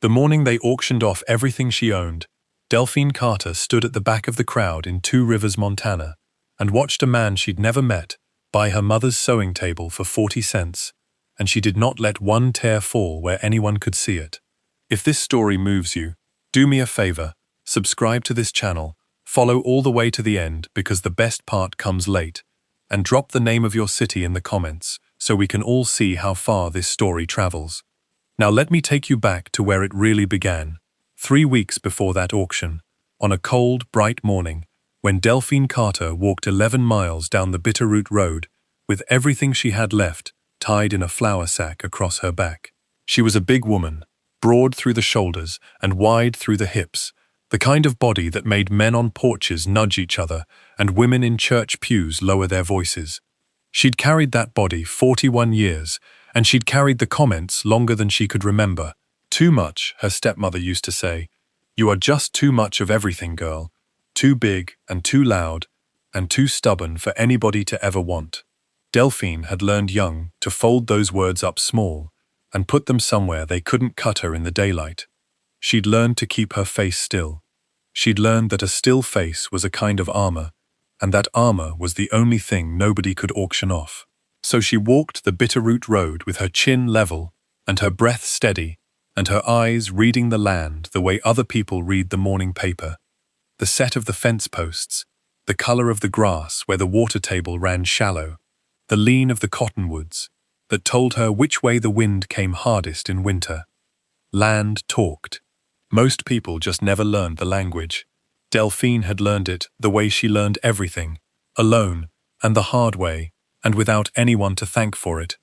The morning they auctioned off everything she owned, Delphine Carter stood at the back of the crowd in Two Rivers, Montana, and watched a man she'd never met buy her mother's sewing table for 40 cents, and she did not let one tear fall where anyone could see it. If this story moves you, do me a favor, subscribe to this channel, follow all the way to the end because the best part comes late, and drop the name of your city in the comments so we can all see how far this story travels. Now let me take you back to where it really began, 3 weeks before that auction, on a cold, bright morning, when Delphine Carter walked 11 miles down the Bitterroot Road with everything she had left tied in a flour sack across her back. She was a big woman, broad through the shoulders and wide through the hips, the kind of body that made men on porches nudge each other and women in church pews lower their voices. She'd carried that body 41 years, and she'd carried the comments longer than she could remember. Too much, her stepmother used to say. You are just too much of everything, girl. Too big and too loud and too stubborn for anybody to ever want. Delphine had learned young to fold those words up small and put them somewhere they couldn't cut her in the daylight. She'd learned to keep her face still. She'd learned that a still face was a kind of armor, and that armor was the only thing nobody could auction off. So she walked the Bitterroot Road with her chin level and her breath steady and her eyes reading the land the way other people read the morning paper. The set of the fence posts, the color of the grass where the water table ran shallow, the lean of the cottonwoods that told her which way the wind came hardest in winter. Land talked. Most people just never learned the language. Delphine had learned it the way she learned everything, alone and the hard way, and without anyone to thank for it.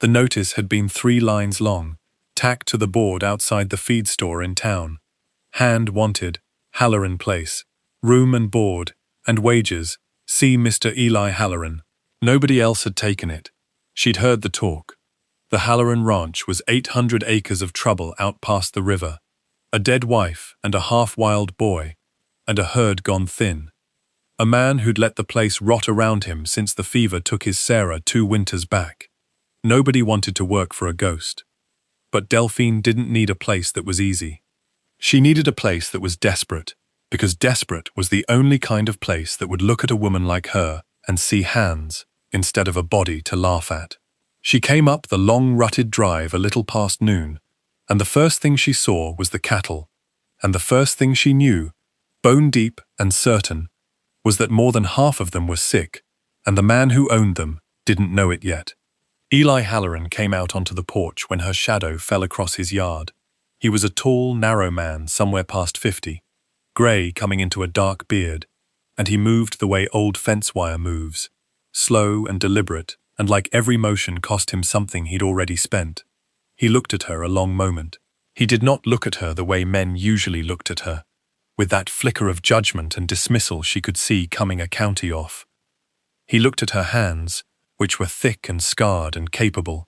The notice had been 3 lines long, tacked to the board outside the feed store in town. Hand wanted, Halloran Place, room and board, and wages, see Mr. Eli Halloran. Nobody else had taken it. She'd heard the talk. The Halloran Ranch was 800 acres of trouble out past the river, a dead wife and a half-wild boy, and a herd gone thin. A man who'd let the place rot around him since the fever took his Sarah 2 winters back. Nobody wanted to work for a ghost. But Delphine didn't need a place that was easy. She needed a place that was desperate, because desperate was the only kind of place that would look at a woman like her and see hands instead of a body to laugh at. She came up the long rutted drive a little past noon, and the first thing she saw was the cattle, and the first thing she knew, bone deep and certain, was that more than half of them were sick, and the man who owned them didn't know it yet. Eli Halloran came out onto the porch when her shadow fell across his yard. He was a tall, narrow man somewhere past 50, grey coming into a dark beard, and he moved the way old fence wire moves, slow and deliberate, and like every motion cost him something he'd already spent. He looked at her a long moment. He did not look at her the way men usually looked at her, with that flicker of judgment and dismissal she could see coming a county off. He looked at her hands, which were thick and scarred and capable,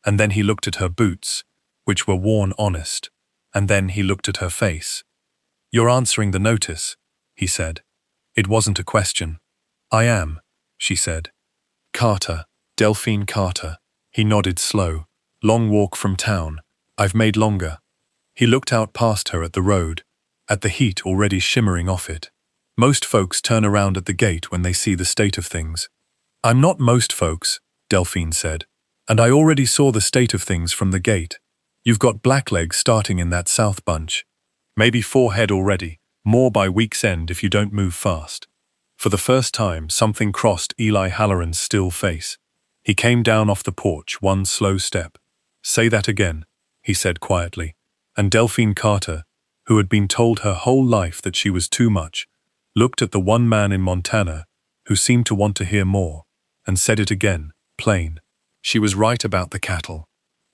and then he looked at her boots, which were worn honest, and then he looked at her face. "You're answering the notice," he said. It wasn't a question. "I am," she said. "Carter, Delphine Carter." He nodded slow. "Long walk from town. I've made longer." He looked out past her at the road, at the heat already shimmering off it. Most folks turn around at the gate when they see the state of things. "I'm not most folks," Delphine said, "and I already saw the state of things from the gate. You've got blacklegs starting in that south bunch. Maybe 4 head already, more by week's end if you don't move fast." For the first time, something crossed Eli Halloran's still face. He came down off the porch 1 slow step. "Say that again," he said quietly, and Delphine Carter, who had been told her whole life that she was too much, looked at the one man in Montana who seemed to want to hear more, and said it again, plain. She was right about the cattle.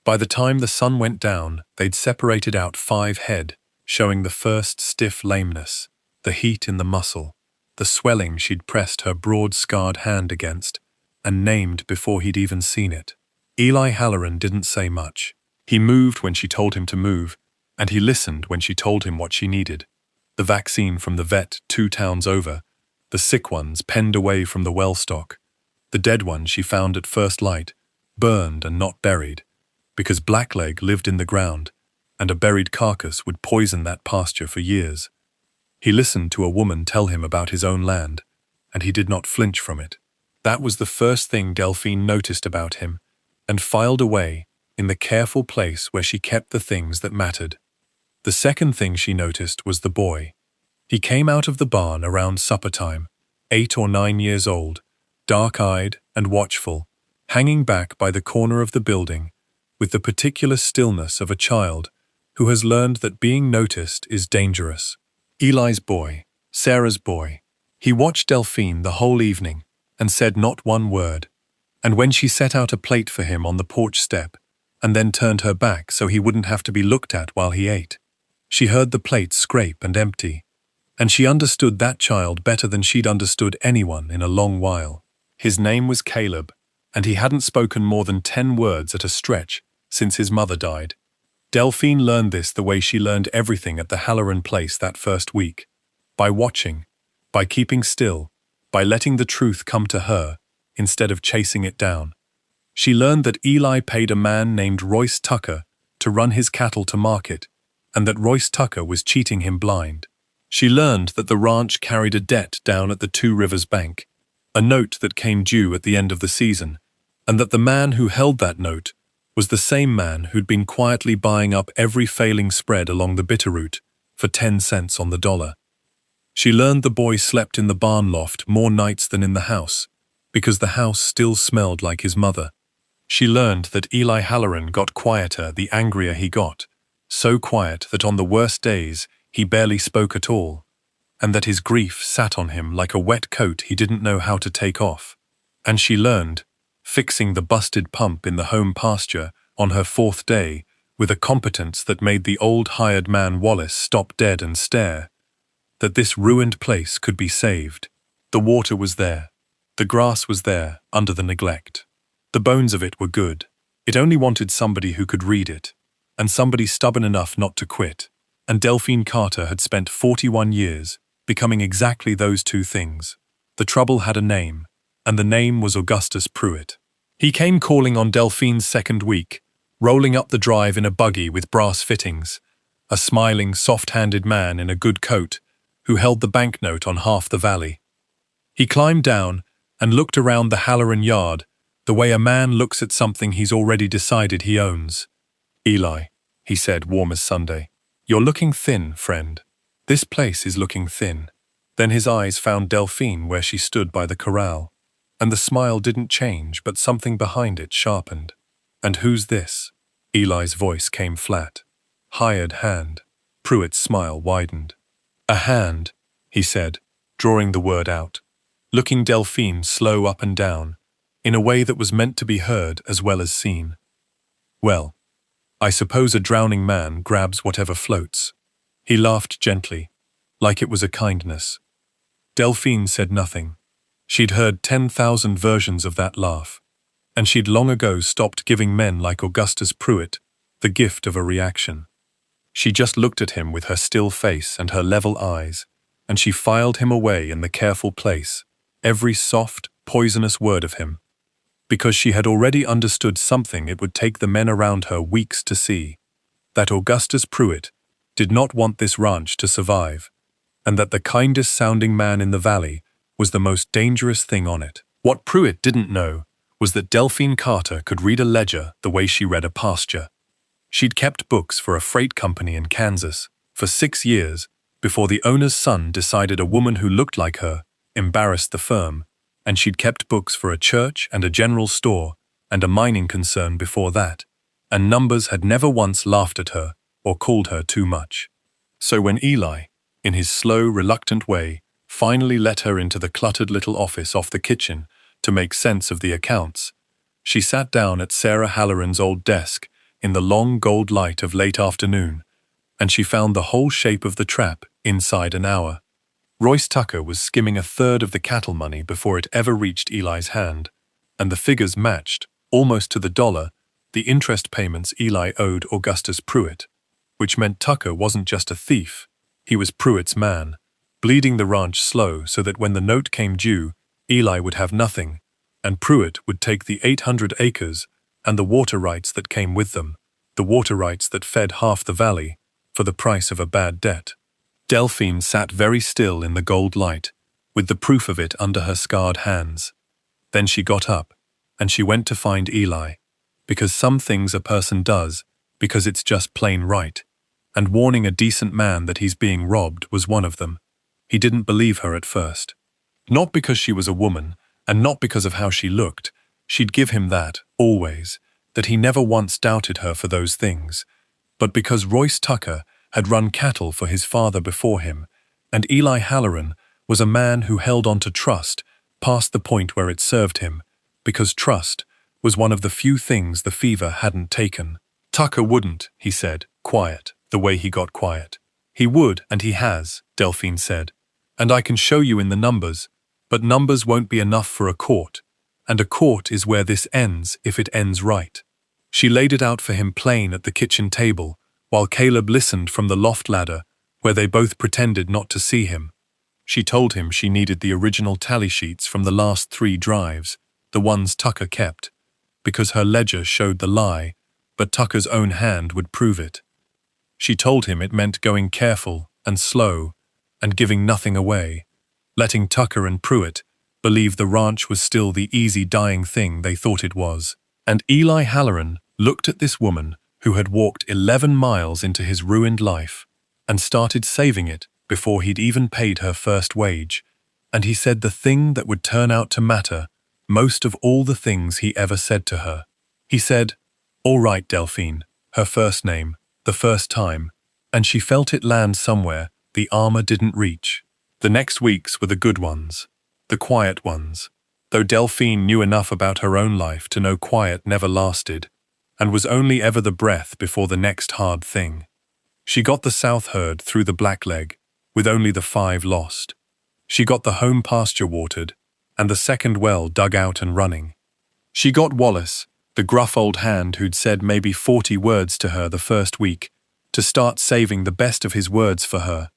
By the time the sun went down, they'd separated out 5 head, showing the first stiff lameness, the heat in the muscle, the swelling she'd pressed her broad scarred hand against, and named before he'd even seen it. Eli Halloran didn't say much. He moved when she told him to move, and he listened when she told him what she needed. The vaccine from the vet 2 towns over, the sick ones penned away from the well stock, the dead ones she found at first light, burned and not buried, because blackleg lived in the ground, and a buried carcass would poison that pasture for years. He listened to a woman tell him about his own land, and he did not flinch from it. That was the first thing Delphine noticed about him, and filed away in the careful place where she kept the things that mattered. The second thing she noticed was the boy. He came out of the barn around supper time, 8 or 9 years old, dark-eyed and watchful, hanging back by the corner of the building, with the particular stillness of a child who has learned that being noticed is dangerous. Eli's boy, Sarah's boy. He watched Delphine the whole evening and said not one word, and when she set out a plate for him on the porch step and then turned her back so he wouldn't have to be looked at while he ate, she heard the plate scrape and empty, and she understood that child better than she'd understood anyone in a long while. His name was Caleb, and he hadn't spoken more than 10 words at a stretch since his mother died. Delphine learned this the way she learned everything at the Halloran place that first week, by watching, by keeping still, by letting the truth come to her instead of chasing it down. She learned that Eli paid a man named Royce Tucker to run his cattle to market, and that Royce Tucker was cheating him blind. She learned that the ranch carried a debt down at the Two Rivers Bank, a note that came due at the end of the season, and that the man who held that note was the same man who'd been quietly buying up every failing spread along the Bitterroot for 10 cents on the dollar. She learned the boy slept in the barn loft more nights than in the house, because the house still smelled like his mother. She learned that Eli Halloran got quieter the angrier he got, so quiet that on the worst days he barely spoke at all, and that his grief sat on him like a wet coat he didn't know how to take off. And she learned, fixing the busted pump in the home pasture on her 4th day with a competence that made the old hired man Wallace stop dead and stare, that this ruined place could be saved. The water was there. The grass was there, under the neglect. The bones of it were good. It only wanted somebody who could read it, and somebody stubborn enough not to quit. And Delphine Carter had spent 41 years becoming exactly those two things. The trouble had a name, and the name was Augustus Pruitt. He came calling on Delphine's second week, rolling up the drive in a buggy with brass fittings, a smiling, soft-handed man in a good coat who held the banknote on half the valley. He climbed down and looked around the Halloran yard the way a man looks at something he's already decided he owns. "Eli," he said, warm as Sunday, "you're looking thin, friend. This place is looking thin." Then his eyes found Delphine where she stood by the corral, and the smile didn't change, but something behind it sharpened. "And who's this?" Eli's voice came flat. "Hired hand." Pruitt's smile widened. "A hand," he said, drawing the word out, looking Delphine slow up and down, in a way that was meant to be heard as well as seen. "Well, I suppose a drowning man grabs whatever floats." He laughed gently, like it was a kindness. Delphine said nothing. She'd heard 10,000 versions of that laugh, and she'd long ago stopped giving men like Augustus Pruitt the gift of a reaction. She just looked at him with her still face and her level eyes, and she filed him away in the careful place, every soft, poisonous word of him, because she had already understood something it would take the men around her weeks to see, that Augustus Pruitt did not want this ranch to survive, and that the kindest-sounding man in the valley was the most dangerous thing on it. What Pruitt didn't know was that Delphine Carter could read a ledger the way she read a pasture. She'd kept books for a freight company in Kansas for 6 years before the owner's son decided a woman who looked like her embarrassed the firm, and she'd kept books for a church and a general store and a mining concern before that, and numbers had never once laughed at her or called her too much. So when Eli, in his slow, reluctant way, finally let her into the cluttered little office off the kitchen to make sense of the accounts, she sat down at Sarah Halloran's old desk in the long gold light of late afternoon, and she found the whole shape of the trap inside an hour. Royce Tucker was skimming a third of the cattle money before it ever reached Eli's hand, and the figures matched, almost to the dollar, the interest payments Eli owed Augustus Pruitt, which meant Tucker wasn't just a thief, he was Pruitt's man, bleeding the ranch slow so that when the note came due, Eli would have nothing, and Pruitt would take the 800 acres and the water rights that came with them. the water rights that fed half the valley, for the price of a bad debt. Delphine sat very still in the gold light, with the proof of it under her scarred hands. Then she got up, and she went to find Eli, because some things a person does because it's just plain right, and warning a decent man that he's being robbed was one of them. He didn't believe her at first. Not because she was a woman, and not because of how she looked. She'd give him that, always, that he never once doubted her for those things, but because Royce Tucker had run cattle for his father before him, and Eli Halloran was a man who held on to trust past the point where it served him, because trust was one of the few things the fever hadn't taken. Tucker wouldn't, he said, quiet, the way he got quiet. He would, and he has, Delphine said. And I can show you in the numbers, but numbers won't be enough for a court, and a court is where this ends if it ends right. She laid it out for him plain at the kitchen table, while Caleb listened from the loft ladder, where they both pretended not to see him. She told him she needed the original tally sheets from the last 3 drives, the ones Tucker kept, because her ledger showed the lie, but Tucker's own hand would prove it. She told him it meant going careful and slow and giving nothing away, letting Tucker and Pruitt believe the ranch was still the easy dying thing they thought it was. And Eli Halloran looked at this woman who had walked 11 miles into his ruined life and started saving it before he'd even paid her first wage, and he said the thing that would turn out to matter most of all the things he ever said to her. He said, "All right, Delphine," her first name, the first time, and she felt it land somewhere the armor didn't reach. The next weeks were the good ones, the quiet ones, though Delphine knew enough about her own life to know quiet never lasted, and was only ever the breath before the next hard thing. She got the south herd through the blackleg, with only the 5 lost. She got the home pasture watered, and the second well dug out and running. She got Wallace, the gruff old hand who'd said maybe 40 words to her the first week, to start saving the best of his words for her,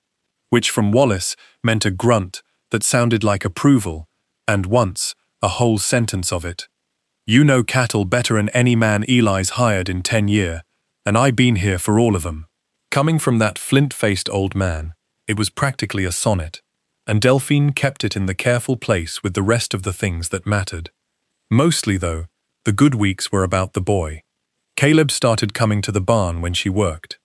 which from Wallace meant a grunt that sounded like approval, and once a whole sentence of it. "You know cattle better'n any man Eli's hired in 10 year, and I been here for all of 'em." Coming from that flint-faced old man, it was practically a sonnet, and Delphine kept it in the careful place with the rest of the things that mattered. Mostly, though, the good weeks were about the boy. Caleb started coming to the barn when she worked.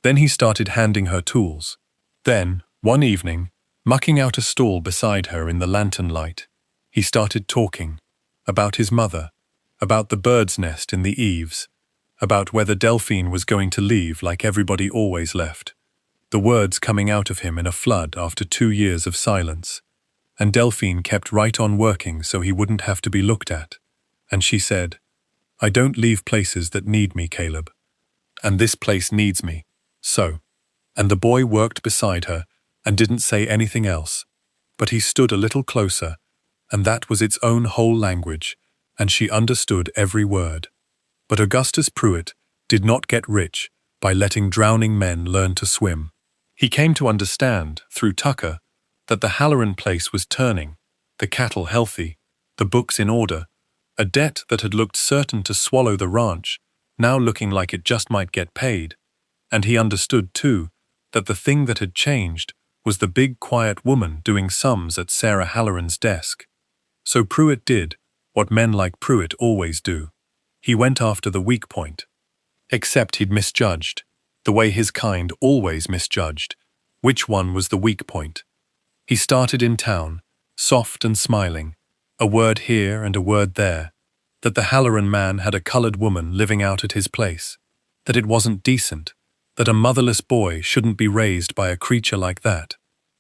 Then he started handing her tools. Then, one evening, mucking out a stall beside her in the lantern light, he started talking about his mother, about the bird's nest in the eaves, about whether Delphine was going to leave like everybody always left, the words coming out of him in a flood after 2 years of silence. And Delphine kept right on working so he wouldn't have to be looked at. And she said, "I don't leave places that need me, Caleb. And this place needs me. So." And the boy worked beside her and didn't say anything else, but he stood a little closer, and that was its own whole language, and she understood every word. But Augustus Pruitt did not get rich by letting drowning men learn to swim. He came to understand, through Tucker, that the Halloran place was turning, the cattle healthy, the books in order, a debt that had looked certain to swallow the ranch, now looking like it just might get paid. And he understood, too, that the thing that had changed was the big quiet woman doing sums at Sarah Halloran's desk. So Pruitt did what men like Pruitt always do. He went after the weak point. Except he'd misjudged, the way his kind always misjudged, which one was the weak point. He started in town, soft and smiling, a word here and a word there, that the Halloran man had a colored woman living out at his place, that it wasn't decent, that a motherless boy shouldn't be raised by a creature like that,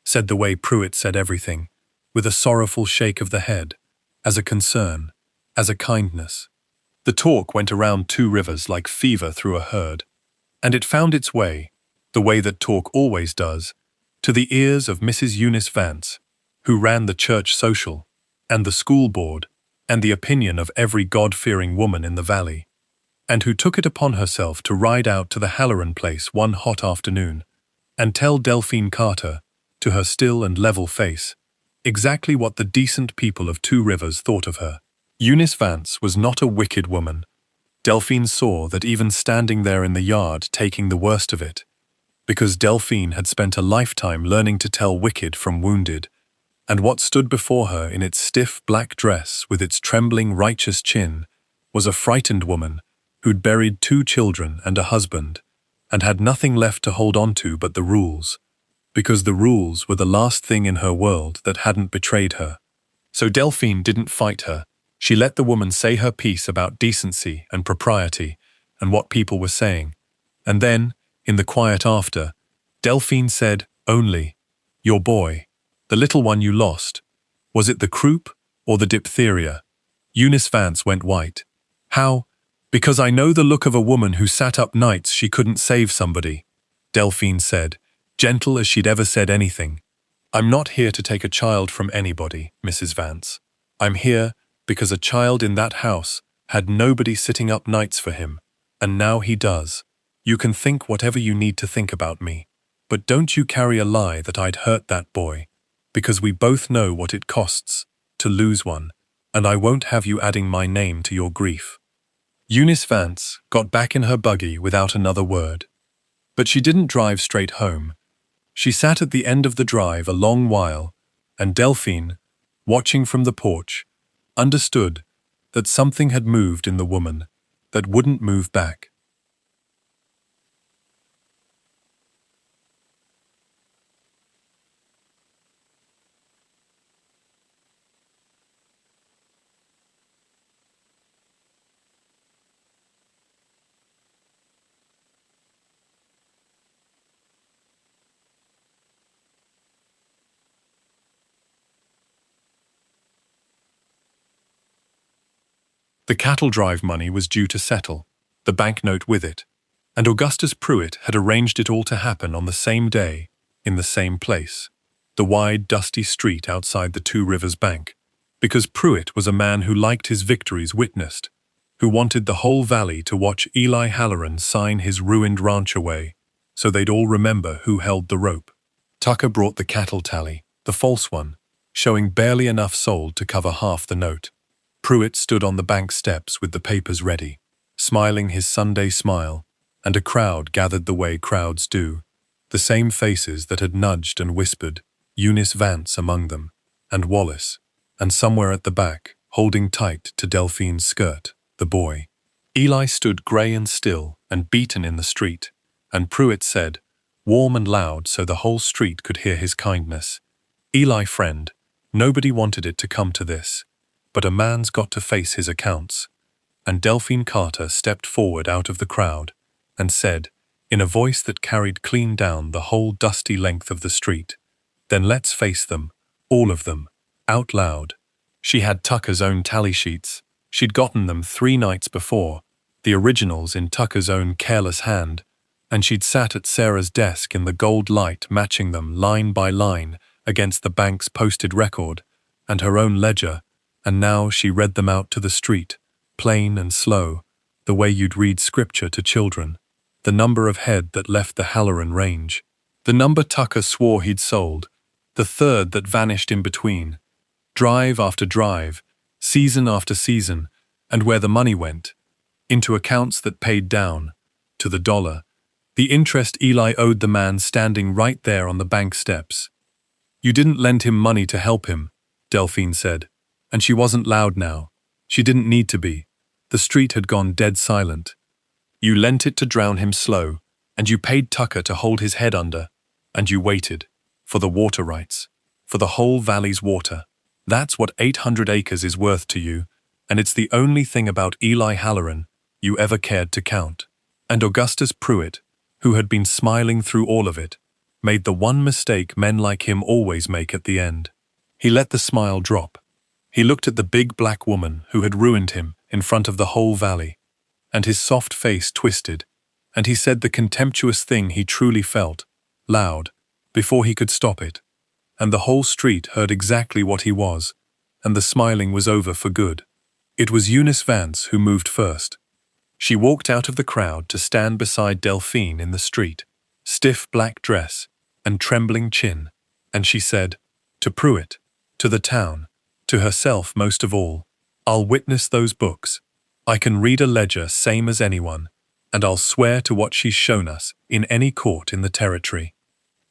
said the way Pruitt said everything, with a sorrowful shake of the head, as a concern, as a kindness. The talk went around Two Rivers like fever through a herd, and it found its way, the way that talk always does, to the ears of Mrs. Eunice Vance, who ran the church social, and the school board, and the opinion of every God-fearing woman in the valley, and who took it upon herself to ride out to the Halloran place one hot afternoon and tell Delphine Carter, to her still and level face, exactly what the decent people of Two Rivers thought of her. Eunice Vance was not a wicked woman, Delphine saw that even standing there in the yard taking the worst of it, because Delphine had spent a lifetime learning to tell wicked from wounded, and what stood before her in its stiff black dress with its trembling righteous chin was a frightened woman who'd buried 2 children and a husband, and had nothing left to hold on to but the rules, because the rules were the last thing in her world that hadn't betrayed her. So Delphine didn't fight her. She let the woman say her piece about decency and propriety and what people were saying. And then, in the quiet after, Delphine said, "Only, your boy, the little one you lost, was it the croup or the diphtheria?" Eunice Vance went white. "How? Because I know the look of a woman who sat up nights she couldn't save somebody," Delphine said, gentle as she'd ever said anything. "I'm not here to take a child from anybody, Mrs. Vance. I'm here because a child in that house had nobody sitting up nights for him, and now he does. You can think whatever you need to think about me, but don't you carry a lie that I'd hurt that boy, because we both know what it costs to lose one, and I won't have you adding my name to your grief." Eunice Vance got back in her buggy without another word. But she didn't drive straight home. She sat at the end of the drive a long while, and Delphine, watching from the porch, understood that something had moved in the woman that wouldn't move back. The cattle drive money was due to settle, the banknote with it, and Augustus Pruitt had arranged it all to happen on the same day, in the same place, the wide, dusty street outside the Two Rivers Bank, because Pruitt was a man who liked his victories witnessed, who wanted the whole valley to watch Eli Halloran sign his ruined ranch away, so they'd all remember who held the rope. Tucker brought the cattle tally, the false one, showing barely enough sold to cover half the note. Pruitt stood on the bank steps with the papers ready, smiling his Sunday smile, and a crowd gathered the way crowds do, the same faces that had nudged and whispered, Eunice Vance among them, and Wallace, and somewhere at the back, holding tight to Delphine's skirt, the boy. Eli stood grey and still and beaten in the street, and Pruitt said, warm and loud so the whole street could hear his kindness, "Eli, friend, nobody wanted it to come to this. But a man's got to face his accounts." And Delphine Carter stepped forward out of the crowd and said, in a voice that carried clean down the whole dusty length of the street, "Then let's face them, all of them, out loud." She had Tucker's own tally sheets. She'd gotten them 3 nights before, the originals in Tucker's own careless hand, and she'd sat at Sarah's desk in the gold light matching them line by line against the bank's posted record and her own ledger. And now she read them out to the street, plain and slow, the way you'd read scripture to children. The number of head that left the Halloran range. The number Tucker swore he'd sold. The third that vanished in between. Drive after drive, season after season, and where the money went. Into accounts that paid down, to the dollar. The interest Eli owed the man standing right there on the bank steps. "You didn't lend him money to help him," Delphine said. And she wasn't loud now. She didn't need to be. The street had gone dead silent. "You lent it to drown him slow, and you paid Tucker to hold his head under, and you waited. For the water rights. For the whole valley's water. That's what 800 acres is worth to you, and it's the only thing about Eli Halloran you ever cared to count." And Augustus Pruitt, who had been smiling through all of it, made the one mistake men like him always make at the end. He let the smile drop. He looked at the big black woman who had ruined him in front of the whole valley, and his soft face twisted, and he said the contemptuous thing he truly felt, loud, before he could stop it, and the whole street heard exactly what he was, and the smiling was over for good. It was Eunice Vance who moved first. She walked out of the crowd to stand beside Delphine in the street, stiff black dress and trembling chin, and she said, to Pruitt, to the town, to herself most of all, "I'll witness those books. I can read a ledger same as anyone, and I'll swear to what she's shown us in any court in the territory."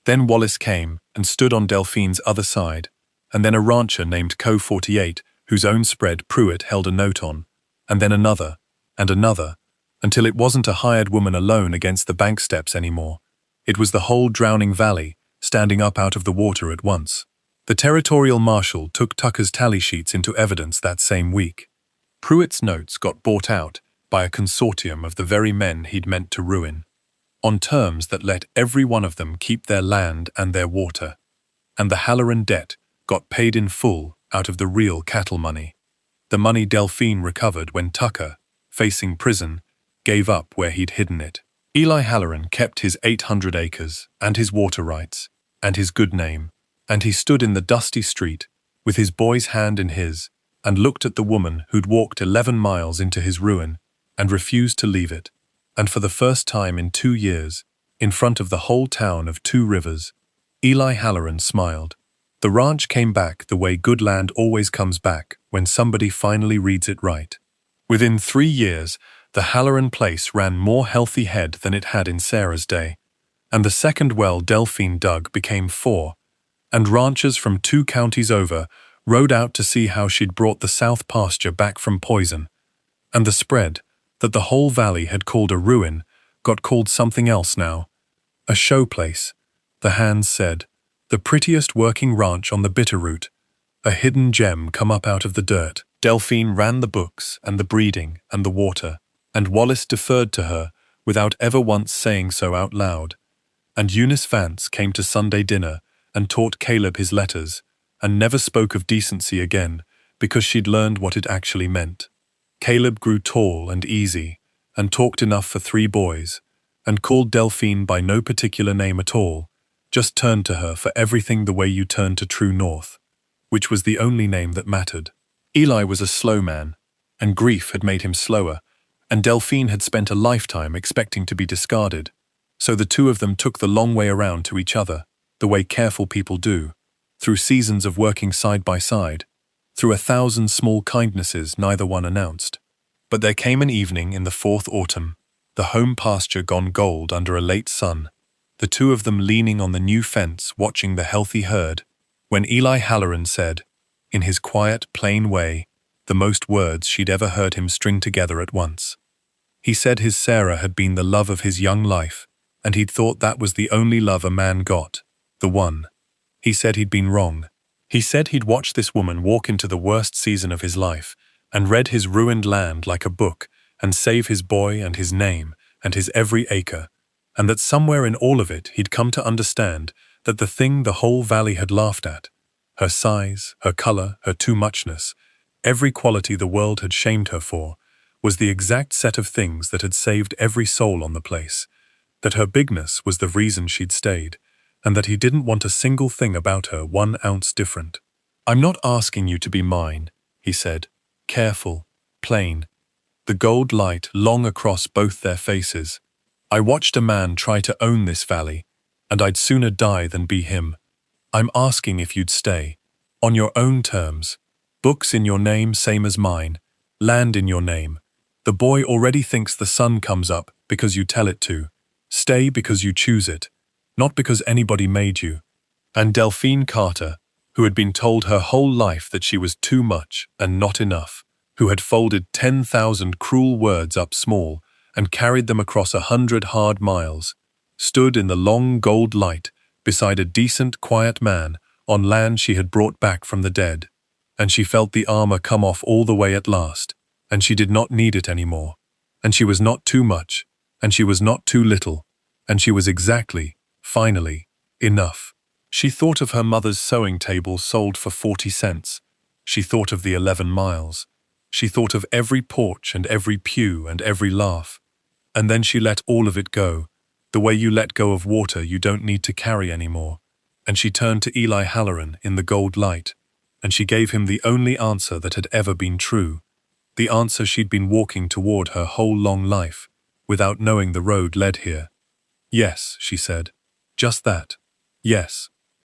Then Wallace came and stood on Delphine's other side, and then a rancher named Co-48, whose own spread Pruitt held a note on, and then another, and another, until it wasn't a hired woman alone against the bank steps anymore. It was the whole Drowning Valley standing up out of the water at once. The territorial marshal took Tucker's tally sheets into evidence that same week. Pruitt's notes got bought out by a consortium of the very men he'd meant to ruin, on terms that let every one of them keep their land and their water, and the Halloran debt got paid in full out of the real cattle money, the money Delphine recovered when Tucker, facing prison, gave up where he'd hidden it. Eli Halloran kept his 800 acres and his water rights and his good name, and he stood in the dusty street with his boy's hand in his and looked at the woman who'd walked 11 miles into his ruin and refused to leave it. And for the first time in 2 years, in front of the whole town of Two Rivers, Eli Halloran smiled. The ranch came back the way good land always comes back when somebody finally reads it right. Within 3 years, the Halloran place ran more healthy head than it had in Sarah's day, and the second well Delphine dug became 4, and ranchers from 2 counties over rode out to see how she'd brought the south pasture back from poison, and the spread that the whole valley had called a ruin got called something else now. A show place, the hands said, the prettiest working ranch on the Bitterroot, a hidden gem come up out of the dirt. Delphine ran the books and the breeding and the water, and Wallace deferred to her without ever once saying so out loud. And Eunice Vance came to Sunday dinner and taught Caleb his letters, and never spoke of decency again because she'd learned what it actually meant. Caleb grew tall and easy, and talked enough for 3 boys, and called Delphine by no particular name at all, just turned to her for everything the way you turn to True North, which was the only name that mattered. Eli was a slow man, and grief had made him slower, and Delphine had spent a lifetime expecting to be discarded, so the two of them took the long way around to each other, the way careful people do, through seasons of working side by side, through 1,000 small kindnesses neither one announced. But there came an evening in the 4th autumn, the home pasture gone gold under a late sun, the two of them leaning on the new fence watching the healthy herd, when Eli Halloran said, in his quiet, plain way, the most words she'd ever heard him string together at once. He said his Sarah had been the love of his young life, and he'd thought that was the only love a man got, the one. He said he'd been wrong. He said he'd watched this woman walk into the worst season of his life and read his ruined land like a book and save his boy and his name and his every acre, and that somewhere in all of it he'd come to understand that the thing the whole valley had laughed at, her size, her color, her too-muchness, every quality the world had shamed her for, was the exact set of things that had saved every soul on the place, that her bigness was the reason she'd stayed, and that he didn't want a single thing about her 1 ounce different. "I'm not asking you to be mine," he said, careful, plain, the gold light long across both their faces. "I watched a man try to own this valley, and I'd sooner die than be him. I'm asking if you'd stay, on your own terms, books in your name same as mine, land in your name. The boy already thinks the sun comes up because you tell it to. Stay because you choose it, not because anybody made you." And Delphine Carter, who had been told her whole life that she was too much and not enough, who had folded 10,000 cruel words up small and carried them across 100 hard miles, stood in the long gold light beside a decent, quiet man on land she had brought back from the dead, and she felt the armor come off all the way at last, and she did not need it anymore, and she was not too much, and she was not too little, and she was exactly, finally, enough. She thought of her mother's sewing table sold for 40 cents. She thought of the 11 miles. She thought of every porch and every pew and every laugh. And then she let all of it go, the way you let go of water you don't need to carry anymore. And she turned to Eli Halloran in the gold light, and she gave him the only answer that had ever been true, the answer she'd been walking toward her whole long life, without knowing the road led here. "Yes," she said. "Just that. Yes."